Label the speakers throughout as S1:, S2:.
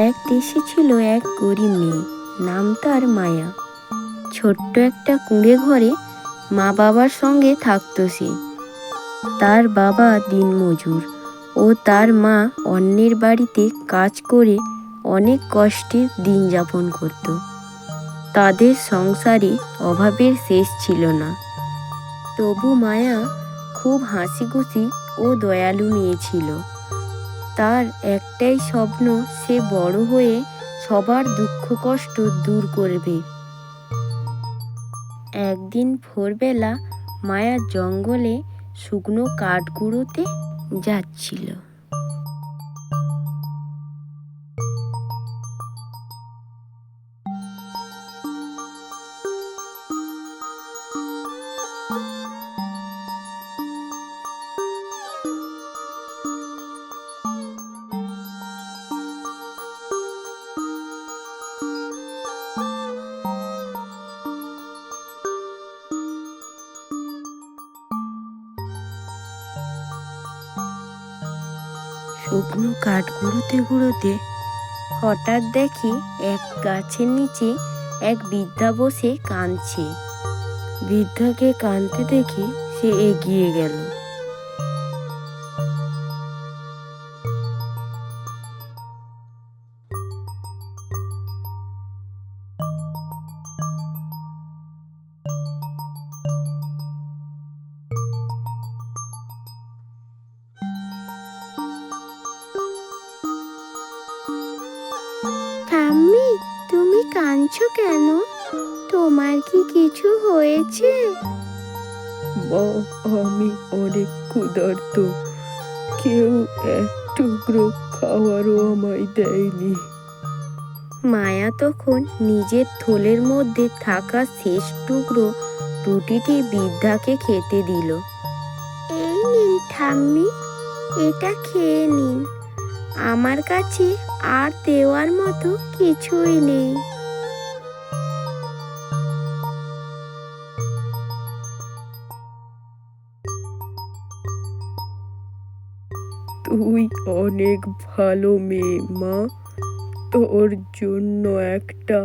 S1: এক দেশে ছিল এক গরিব মেয়ে, নাম তার মায়া। ছোট্ট একটা কুঁড়ে ঘরে মা বাবার সঙ্গে থাকতো সে। তার বাবা দিনমজুর ও তার মা অন্যের বাড়িতে কাজ করে অনেক কষ্টে দিন যাপন করত। তাদের সংসারে অভাবের শেষ ছিল না। তবু মায়া খুব হাসিখুশি ও দয়ালু মেয়ে ছিল। তার একটাই স্বপ্ন, সে বড় হয়ে সবার দুঃখ কষ্ট দূর করবে। একদিন ভোরবেলা মায়া জঙ্গলে শুকনো কাঠ কুড়োতে যাচ্ছিল। শুকনো কাঠ কুড়োতে কুড়োতে হঠাৎ দেখি এক গাছের নিচে এক বৃদ্ধা বসে কাঁদছে। বৃদ্ধাকে কাঁদতে দেখে সে এগিয়ে গেল। ঠাম্মি, তুমি কাঁদছো কেন? তোমার কি কিছু হয়েছে?
S2: মা, আমি অনেক ক্ষুধার্ত, কেউ এক টুকরো খাবারও আমায় দেয়নি।
S1: মায়া তখন নিজের থলের মধ্যে থাকা শেষ টুকরো রুটিটি বৃদ্ধাকে খেতে দিল। এই নিন ঠাম্মি, এটা খেয়ে নিন। আমার কাছে আর দেওয়ার মতো কিছুই নেই।
S2: তুই অনেক ভালো মেয়ে মা, তোর জন্য একটা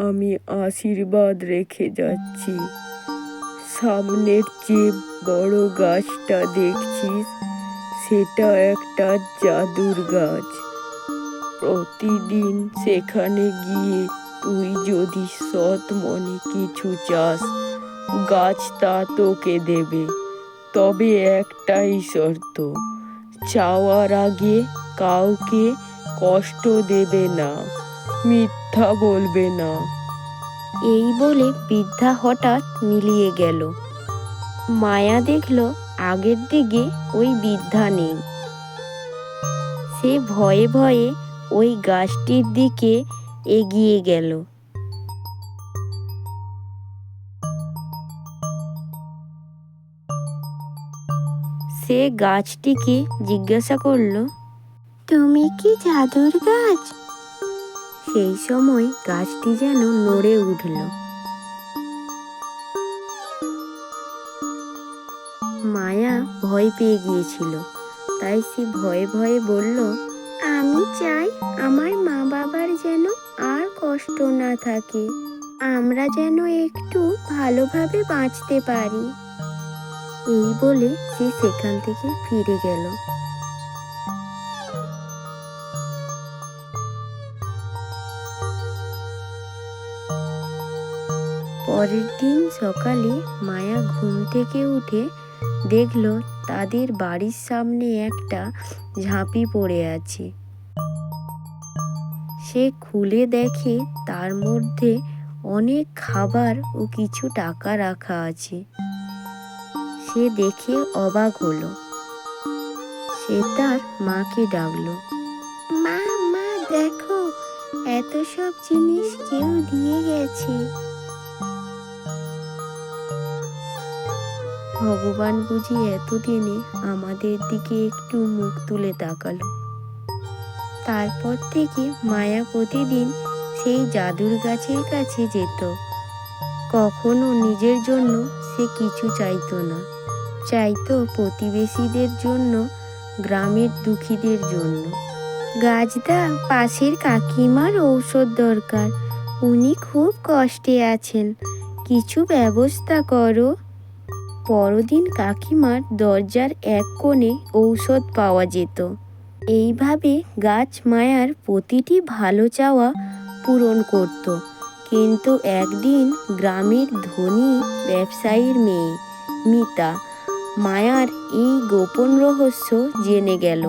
S2: আমি আশীর্বাদ রেখে যাচ্ছি। সামনের যে বড় গাছটা দেখছিস, সেটা একটা জাদুর গাছ। প্রতিদিন সেখানে গিয়ে তুই যদি সৎ মনে কিছু চাস, গাছ তা তোকে দেবে। তবে একটাই শর্ত, চাওয়ার আগে কাউকে কষ্ট দেবে না, মিথ্যা বলবে না।
S1: এই বলে বৃদ্ধা হঠাৎ মিলিয়ে গেল। মায়া দেখল আগের দিকে ওই বৃদ্ধা নেই। সে ভয়ে ভয়ে ওই গাছটির দিকে এগিয়ে গেল। সে গাছটিকে জিজ্ঞাসা করল, তুমি কি জাদুর গাছ? সেই সময় গাছটি যেন নড়ে উঠল। মায়া ভয় পেয়ে গিয়েছিল, তাই সে ভয়ে ভয়ে বলল, আমি চাই আমার মা বাবার যেন আর কষ্ট না থাকে, আমরা যেন একটু ভালোভাবে বাঁচতে পারি। এই বলে সে সেখান থেকে ফিরে গেল। পরের দিন সকালে মায়া ঘুম থেকে উঠে দেখল তাদের বাড়ির সামনে একটা ঝাঁপি পড়ে আছে। সে খুলে দেখে তার মধ্যে অনেক খাবার ও কিছু টাকা রাখা আছে। সে দেখে অবাক হলো। সে তার মাকে ডাকলো, মা, মা দেখো, এত সব জিনিস কেউ দিয়ে গেছে। ভগবান বুঝি এতদিনে আমাদের দিকে একটু মুখ তুলে তাকালো। তারপর থেকে মায়া প্রতিদিন সেই জাদুর গাছের কাছে যেত। কখনো নিজের জন্য সে কিছু চাইতো না, চাইতো প্রতিবেশীদের জন্য, গ্রামের দুঃখীদের জন্য। গাছদা, পাশের কাকিমার ঔষধ দরকার, উনি খুব কষ্টে আছেন, কিছু ব্যবস্থা করো। পরদিন কাকিমার দরজার এক কোণে ঔষধ পাওয়া যেত। এইভাবে গাছ মায়ার প্রতিটি ভালো চাওয়া পূরণ করত। কিন্তু একদিন গ্রামের ধনী ব্যবসায়ীর মেয়ে মিতা মায়ার এই গোপন রহস্য জেনে গেল।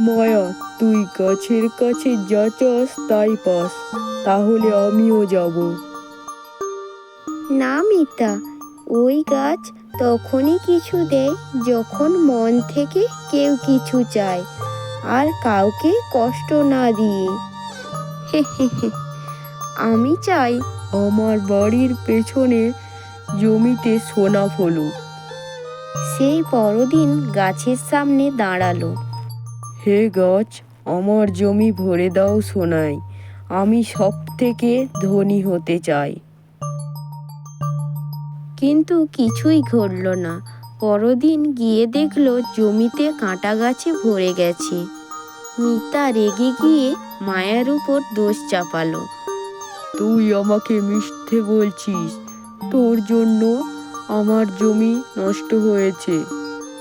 S2: মায়া, তুই গাছের কাছে যা চাস তাই পাস, তাহলে আমিও যাব।
S1: না মিতা, ওই গাছ তখনই কিছু দেয় যখন মন থেকে কেউ কিছু চায়, আর কাউকে কষ্ট না দিয়ে। আমি চাই
S2: আমার বাড়ির পেছনে জমিতে সোনা ফলুক।
S1: সেই পরদিন গাছের সামনে দাঁড়ালো।
S2: হে গাছ, আমার জমি ভরে দাও সোনায়, আমি সব থেকে ধনী হতে চাই।
S1: কিন্তু কিছুই ঘটল না। পরদিন গিয়ে দেখলো জমিতে কাঁটা গাছে ভরে গেছে। মিতা রেগে গিয়ে মায়ার উপর দোষ চাপালো।
S2: তুই আমাকে মিথ্যে বলছিস, তোর জন্য আমার জমি নষ্ট হয়েছে।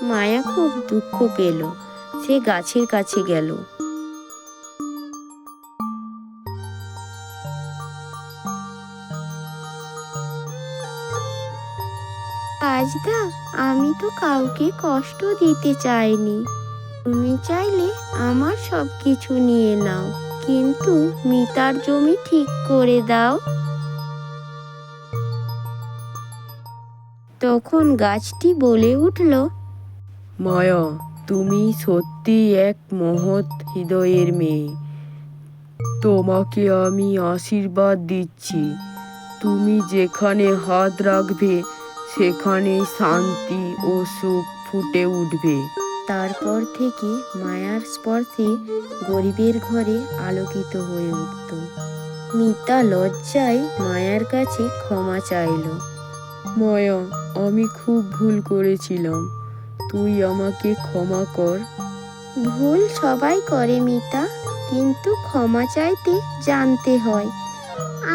S1: মায়া খুব দুঃখ পেল। সে গাছের কাছে গেল। গাছদা, আমি তো কাউকে কষ্ট দিতে চাইনি, তুমি চাইলে আমার সব কিছু নিয়ে নাও, কিন্তু মিতার জমি ঠিক করে দাও। তখন গাছটি বলে উঠল,
S2: মায়া, তুমি সত্যি এক মহৎ হৃদয়ের মেয়ে। তোমাকে আমি আশীর্বাদ দিচ্ছি। তুমি যেখানে হাত রাখবে সেখানেই শান্তি ও সুখ ফুটে উঠবে।
S1: তারপর থেকে মায়ার স্পর্শে গরিবের ঘরে আলোকিত হয়ে উঠত। মিতা লজ্জায় মায়ার কাছে ক্ষমা চাইল।
S2: মায়া, আমি খুব ভুল করেছিলাম, তুই আমাকে ক্ষমা কর।
S1: ভুল সবাই করে মিতা, কিন্তু ক্ষমা চাইতে জানতে হয়।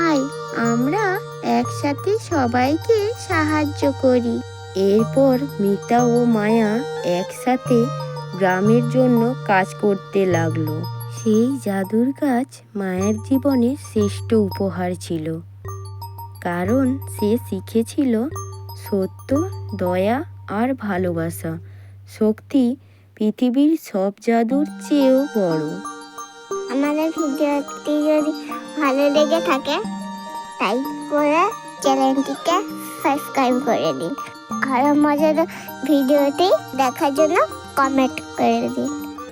S1: আয়, আমরা একসাথে সবাইকে সাহায্য করি। এরপর মিতা ও মায়া একসাথে গ্রামের জন্য কাজ করতে লাগলো। সেই জাদুর গাছ মায়ের জীবনের শ্রেষ্ঠ উপহার ছিল, কারণ সে শিখেছিল সত্য, দয়া আর ভালোবাসা শক্তি পৃথিবীর সব জাদুর চেয়েও বড়।
S3: আমাদের ভিডিওটি যদি ভালো লেগে থাকে লাইক করে চ্যানেলটিকে সাবস্ক্রাইব করে দিন, আরও মজার ভিডিওটি দেখার জন্য কমেন্ট করে দিন।